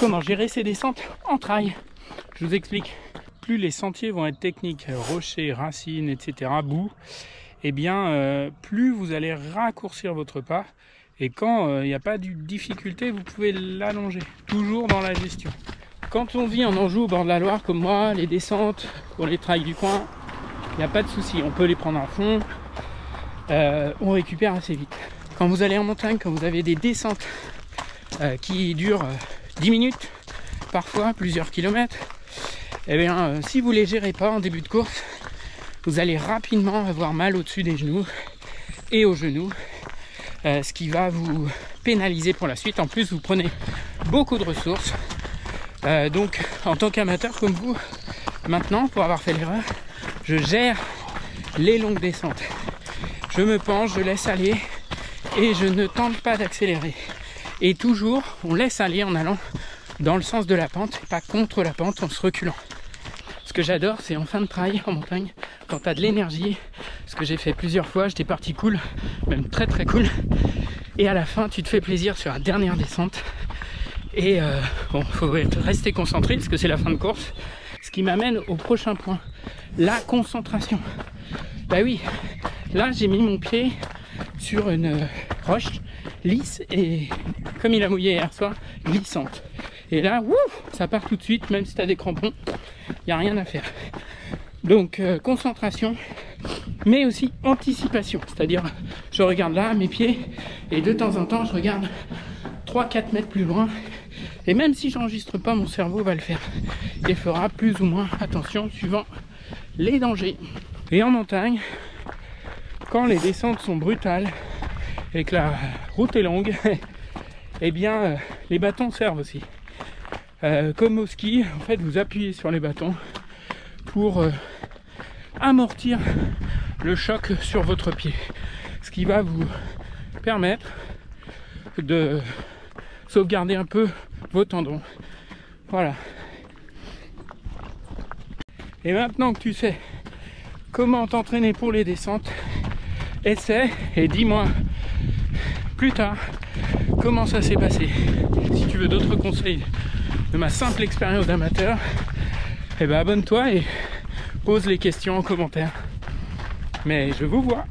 Comment gérer ces descentes en trail? Je vous explique. Plus les sentiers vont être techniques, rochers, racines, etc., boue, eh bien, plus vous allez raccourcir votre pas. Et quand il n'y a pas de difficulté, vous pouvez l'allonger. Toujours dans la gestion. Quand on vit en Anjou, au bord de la Loire, comme moi, les descentes pour les trails du coin, il n'y a pas de souci. On peut les prendre à fond. On récupère assez vite. Quand vous allez en montagne, quand vous avez des descentes qui durent 10 minutes, parfois plusieurs kilomètres, eh bien, si vous ne les gérez pas en début de course, vous allez rapidement avoir mal au-dessus des genoux et aux genoux, ce qui va vous pénaliser pour la suite. En plus, vous prenez beaucoup de ressources. Donc, en tant qu'amateur comme vous, maintenant, pour avoir fait l'erreur, je gère les longues descentes. Je me penche, je laisse aller et je ne tente pas d'accélérer. Et toujours, on laisse aller en allant dans le sens de la pente et pas contre la pente en se reculant. Ce que j'adore, c'est en fin de trail en montagne, quand tu as de l'énergie, ce que j'ai fait plusieurs fois, j'étais parti cool, même très très cool, et à la fin tu te fais plaisir sur la dernière descente, et bon, faut rester concentré parce que c'est la fin de course, ce qui m'amène au prochain point, la concentration. Bah oui, là j'ai mis mon pied sur une roche lisse et, comme il a mouillé hier soir, glissante. Et là, ça part tout de suite, même si tu as des crampons, il n'y a rien à faire. Donc, concentration, mais aussi anticipation. C'est-à-dire, je regarde là, mes pieds, et de temps en temps, je regarde 3-4 mètres plus loin. Et même si je n'enregistre pas, mon cerveau va le faire. Et fera plus ou moins attention, suivant les dangers. Et en montagne, quand les descentes sont brutales, et que la route est longue, eh bien, les bâtons servent aussi. Comme au ski, en fait, vous appuyez sur les bâtons pour amortir le choc sur votre pied. Ce qui va vous permettre de sauvegarder un peu vos tendons. Voilà. Et maintenant que tu sais comment t'entraîner pour les descentes, essaie et dis-moi plus tard comment ça s'est passé. Si tu veux d'autres conseils de ma simple expérience d'amateur, eh ben abonne-toi et pose les questions en commentaire. Mais je vous vois.